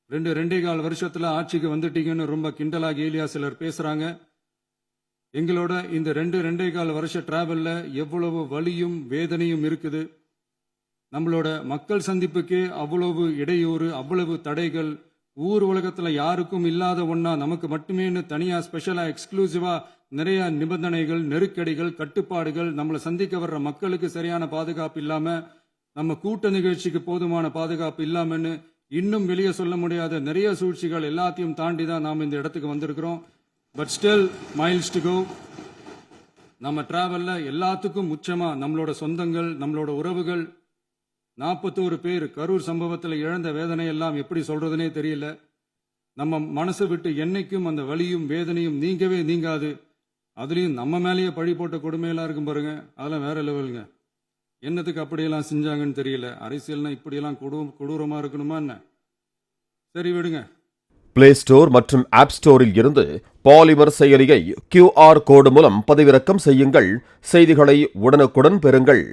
2.25 வருஷத்துல ஆட்சிக்கு வந்துட்டீங்கன்னு ரொம்ப கிண்டலா கேலியா சிலர் பேசுறாங்க. எங்களோட இந்த 2.25 வருஷ டிராவல்ல எவ்வளவு வலியும் வேதனையும் இருக்குது. நம்மளோட மக்கள் சந்திப்புக்கே அவ்வளவு இடையூறு, அவ்வளவு தடைகள், ஊர் உலகத்துல யாருக்கும் இல்லாத ஒன்னா நமக்கு மட்டுமேன்னு தனியா ஸ்பெஷலா எக்ஸ்க்ளூசிவா நிறைய நிபந்தனைகள், நெருக்கடிகள், கட்டுப்பாடுகள், நம்மளை சந்திக்க வர்ற மக்களுக்கு சரியான பாதுகாப்பு இல்லாம, நம்ம கூட்ட நிகழ்ச்சிக்கு போதுமான பாதுகாப்பு இல்லாமன்னு இன்னும் வெளியே சொல்ல முடியாத நிறைய சூழ்ச்சிகள் எல்லாத்தையும் தாண்டி தான் நாம் இந்த இடத்துக்கு வந்திருக்கிறோம். But still miles to go. நம்ம டிராவல்ல எல்லாத்துக்கும் முக்கியமா நம்மளோட சொந்தங்கள், நம்மளோட உறவுகள், 41 பேர் கரூர் சம்பவத்தில் இழந்த வேதனை எல்லாம் எப்படி சொல்றதுனே தெரியல. நம்ம மனசை விட்டு என்னைக்கும் அந்த வலியும் வேதனையும் நீங்கவே நீங்காது. அதுலயும் நம்ம மேலேயே பழி போட்ட கொடுமையெல்லாம் இருக்கும் பாருங்க, அதெல்லாம் வேற லெவலுங்க. என்னத்துக்கு அப்படியெல்லாம் செஞ்சாங்கன்னு தெரியல. அரசியல்னா இப்படியெல்லாம் கொடூரமா இருக்கணுமா என்ன? சரி விடுங்க. பிளே ஸ்டோர் மற்றும் ஆப் ஸ்டோரில் இருந்து பாலிமர் செயலியை QR கோடு மூலம் பதிவிறக்கம் செய்யுங்கள். செய்திகளை உடனுக்குடன் பெறுங்கள்.